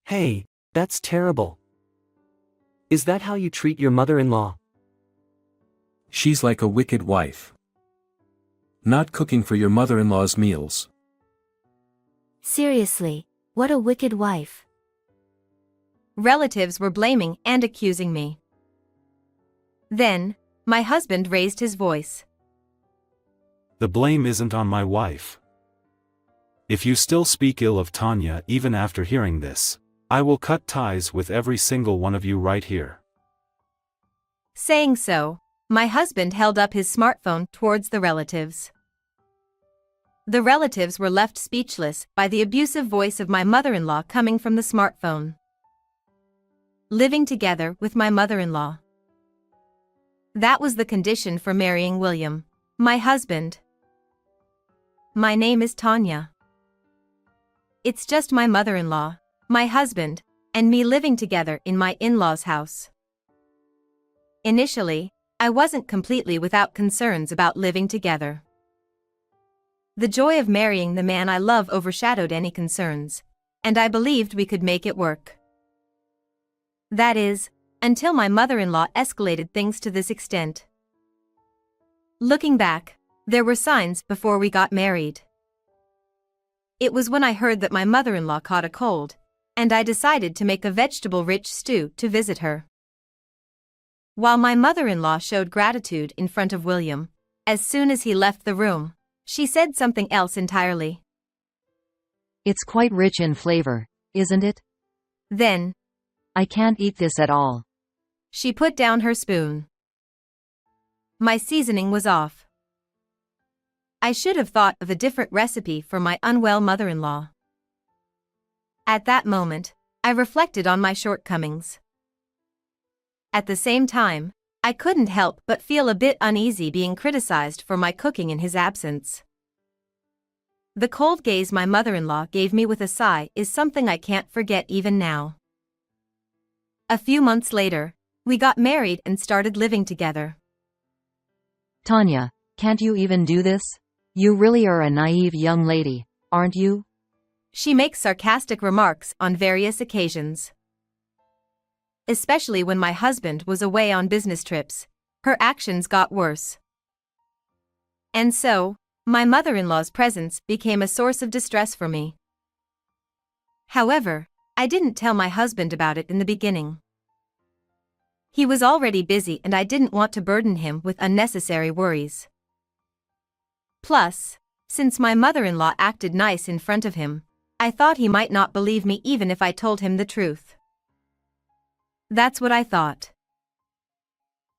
Hey, that's terrible. Is that how you treat your mother-in-law? She's like a wicked wife. Not cooking for your mother-in-law's meals. Seriously, what a wicked wife. Relatives were blaming and accusing me. Then, my husband raised his voice. The blame isn't on my wife. If you still speak ill of Tanya even after hearing this, I will cut ties with every single one of you right here. Saying so, my husband held up his smartphone towards the relatives. The relatives were left speechless by the abusive voice of my mother-in-law coming from the smartphone. Living together with my mother-in-law. That was the condition for marrying William, my husband. My name is Tanya. It's just my mother-in-law, my husband, and me living together in my in-laws' house. Initially, I wasn't completely without concerns about living together. The joy of marrying the man I love overshadowed any concerns, and I believed we could make it work. That is, until my mother-in-law escalated things to this extent. Looking back, there were signs before we got married. It was when I heard that my mother-in-law caught a cold, and I decided to make a vegetable-rich stew to visit her. While my mother-in-law showed gratitude in front of William, as soon as he left the room, she said something else entirely. It's quite rich in flavor, isn't it? Then, I can't eat this at all. She put down her spoon. My seasoning was off. I should have thought of a different recipe for my unwell mother-in-law. At that moment, I reflected on my shortcomings. At the same time, I couldn't help but feel a bit uneasy being criticized for my cooking in his absence. The cold gaze my mother-in-law gave me with a sigh is something I can't forget even now. A few months later, we got married and started living together. Tanya, can't you even do this? You really are a naive young lady, aren't you? She makes sarcastic remarks on various occasions. Especially when my husband was away on business trips, her actions got worse. And so, my mother-in-law's presence became a source of distress for me. However, I didn't tell my husband about it in the beginning. He was already busy and I didn't want to burden him with unnecessary worries. Plus, since my mother-in-law acted nice in front of him, I thought he might not believe me even if I told him the truth. That's what I thought.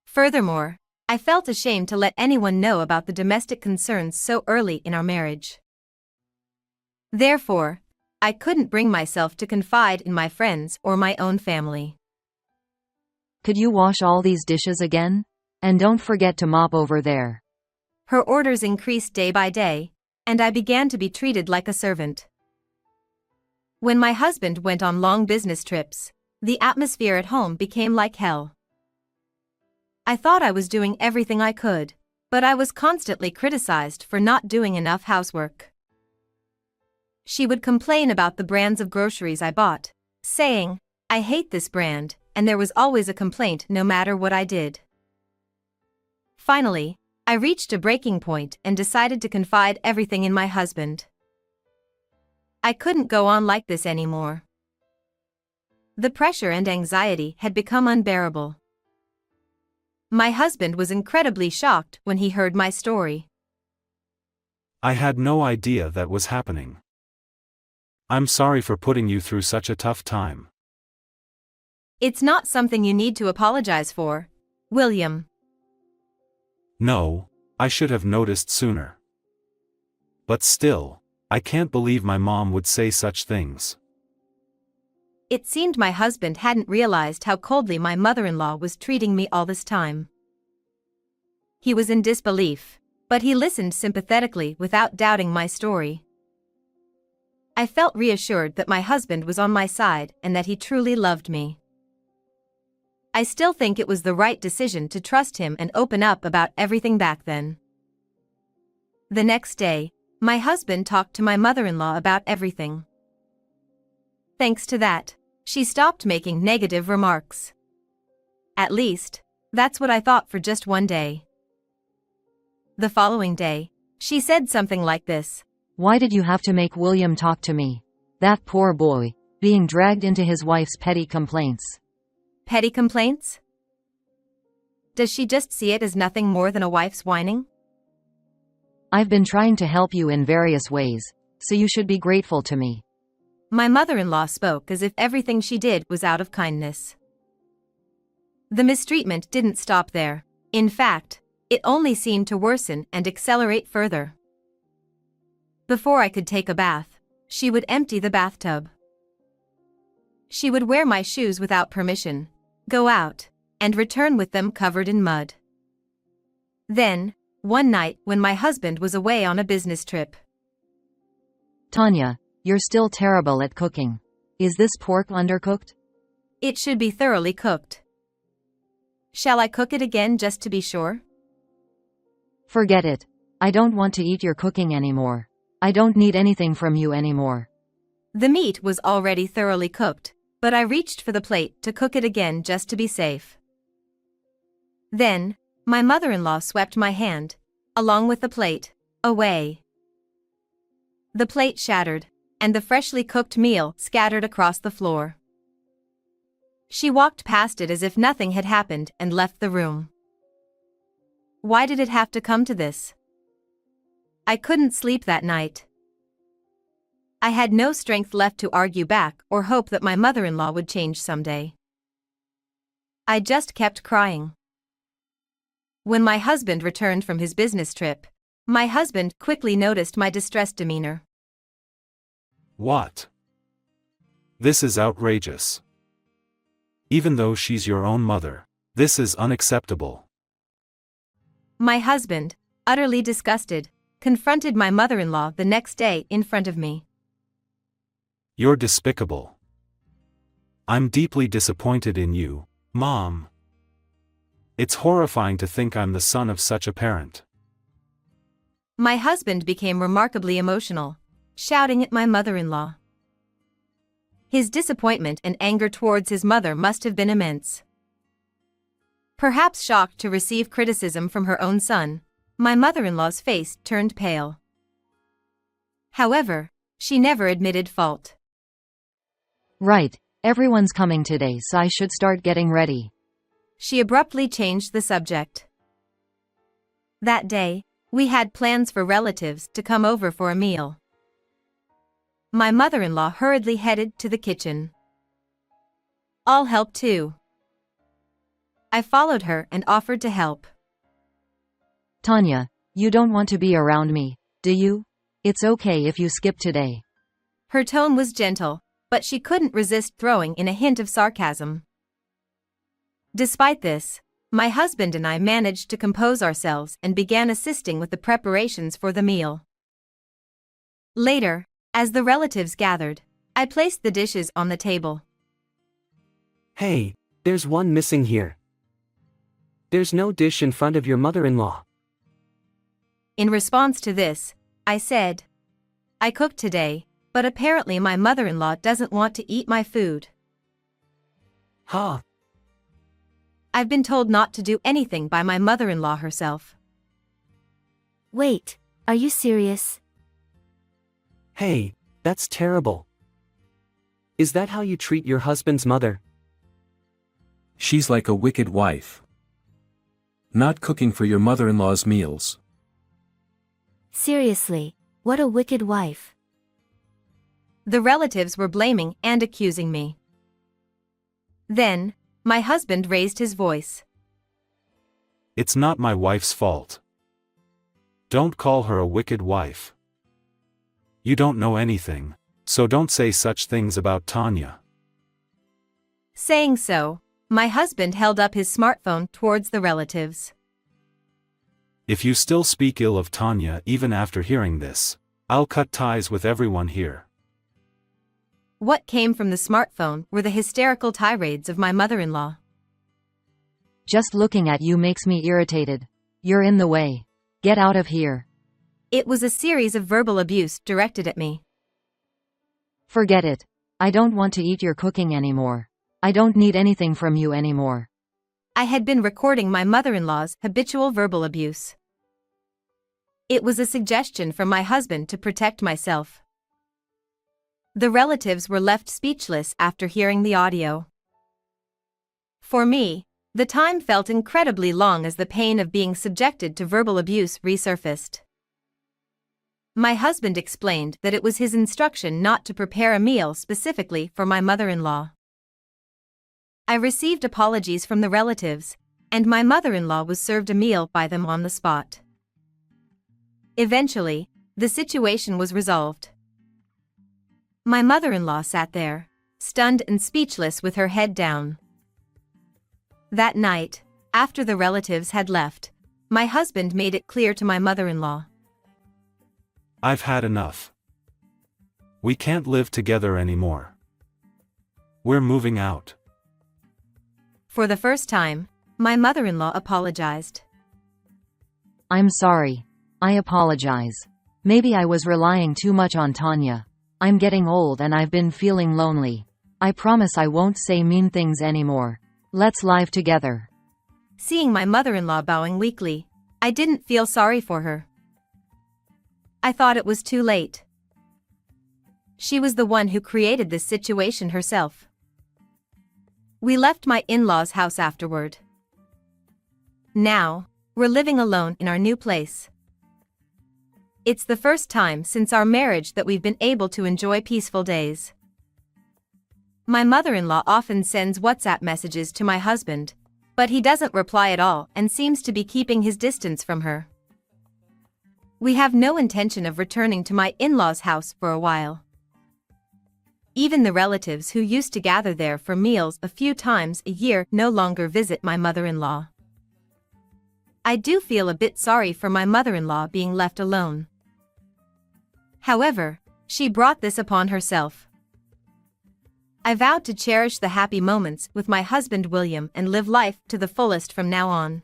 Furthermore, I felt ashamed to let anyone know about the domestic concerns so early in our marriage. Therefore, I couldn't bring myself to confide in my friends or my own family. Could you wash all these dishes again? And don't forget to mop over there. Her orders increased day by day, and I began to be treated like a servant. When my husband went on long business trips, the atmosphere at home became like hell. I thought I was doing everything I could, but I was constantly criticized for not doing enough housework. She would complain about the brands of groceries I bought, saying, "I hate this brand," and there was always a complaint no matter what I did. Finally, I reached a breaking point and decided to confide everything in my husband. I couldn't go on like this anymore. The pressure and anxiety had become unbearable. My husband was incredibly shocked when he heard my story. I had no idea that was happening. I'm sorry for putting you through such a tough time. It's not something you need to apologize for, William. No, I should have noticed sooner. But still, I can't believe my mom would say such things. It seemed my husband hadn't realized how coldly my mother-in-law was treating me all this time. He was in disbelief, but he listened sympathetically without doubting my story. I felt reassured that my husband was on my side and that he truly loved me. I still think it was the right decision to trust him and open up about everything back then. The next day, my husband talked to my mother-in-law about everything. Thanks to that, she stopped making negative remarks. At least, that's what I thought for just one day. The following day, she said something like this. Why did you have to make William talk to me? That poor boy, being dragged into his wife's petty complaints. Petty complaints? Does she just see it as nothing more than a wife's whining? I've been trying to help you in various ways, so you should be grateful to me. My mother-in-law spoke as if everything she did was out of kindness. The mistreatment didn't stop there. In fact, it only seemed to worsen and accelerate further. Before I could take a bath, she would empty the bathtub. She would wear my shoes without permission, go out, and return with them covered in mud. Then, one night when my husband was away on a business trip. Tanya, you're still terrible at cooking. Is this pork undercooked? It should be thoroughly cooked. Shall I cook it again just to be sure? Forget it. I don't want to eat your cooking anymore. I don't need anything from you anymore. The meat was already thoroughly cooked, but I reached for the plate to cook it again just to be safe. Then, my mother-in-law swept my hand, along with the plate, away. The plate shattered, and the freshly cooked meal scattered across the floor. She walked past it as if nothing had happened and left the room. Why did it have to come to this? I couldn't sleep that night. I had no strength left to argue back or hope that my mother-in-law would change someday. I just kept crying. When my husband returned from his business trip, my husband quickly noticed my distressed demeanor. What? This is outrageous. Even though she's your own mother, this is unacceptable. My husband, utterly disgusted, confronted my mother-in-law the next day in front of me. You're despicable. I'm deeply disappointed in you, Mom. It's horrifying to think I'm the son of such a parent. My husband became remarkably emotional, shouting at my mother-in-law. His disappointment and anger towards his mother must have been immense. Perhaps shocked to receive criticism from her own son, my mother-in-law's face turned pale. However, she never admitted fault. Right, everyone's coming today, so I should start getting ready. She abruptly changed the subject. That day, we had plans for relatives to come over for a meal. My mother-in-law hurriedly headed to the kitchen. I'll help too. I followed her and offered to help. Tanya, you don't want to be around me, do you? It's okay if you skip today. Her tone was gentle, but she couldn't resist throwing in a hint of sarcasm. Despite this, my husband and I managed to compose ourselves and began assisting with the preparations for the meal. Later, as the relatives gathered, I placed the dishes on the table. Hey, there's one missing here. There's no dish in front of your mother-in-law. In response to this, I said, I cooked today, but apparently my mother-in-law doesn't want to eat my food. Huh? I've been told not to do anything by my mother-in-law herself. Wait, are you serious? Hey, that's terrible. Is that how you treat your husband's mother? She's like a wicked wife. Not cooking for your mother-in-law's meals. Seriously, what a wicked wife. The relatives were blaming and accusing me. Then, my husband raised his voice. It's not my wife's fault. Don't call her a wicked wife. You don't know anything, so don't say such things about Tanya. Saying so, my husband held up his smartphone towards the relatives. If you still speak ill of Tanya even after hearing this, I'll cut ties with everyone here. What came from the smartphone were the hysterical tirades of my mother-in-law. Just looking at you makes me irritated. You're in the way. Get out of here. It was a series of verbal abuse directed at me. Forget it. I don't want to eat your cooking anymore. I don't need anything from you anymore. I had been recording my mother-in-law's habitual verbal abuse. It was a suggestion from my husband to protect myself. The relatives were left speechless after hearing the audio. For me, the time felt incredibly long as the pain of being subjected to verbal abuse resurfaced. My husband explained that it was his instruction not to prepare a meal specifically for my mother-in-law. I received apologies from the relatives, and my mother-in-law was served a meal by them on the spot. Eventually, the situation was resolved. My mother-in-law sat there, stunned and speechless with her head down. That night, after the relatives had left, my husband made it clear to my mother-in-law. I've had enough. We can't live together anymore. We're moving out. For the first time, my mother-in-law apologized. I'm sorry. I apologize. Maybe I was relying too much on Tanya. I'm getting old and I've been feeling lonely. I promise I won't say mean things anymore. Let's live together. Seeing my mother-in-law bowing weakly, I didn't feel sorry for her. I thought it was too late. She was the one who created this situation herself. We left my in-laws' house afterward. Now, we're living alone in our new place. It's the first time since our marriage that we've been able to enjoy peaceful days. My mother-in-law often sends WhatsApp messages to my husband, but he doesn't reply at all and seems to be keeping his distance from her. We have no intention of returning to my in-laws' house for a while. Even the relatives who used to gather there for meals a few times a year no longer visit my mother-in-law. I do feel a bit sorry for my mother-in-law being left alone. However, she brought this upon herself. I vowed to cherish the happy moments with my husband William and live life to the fullest from now on.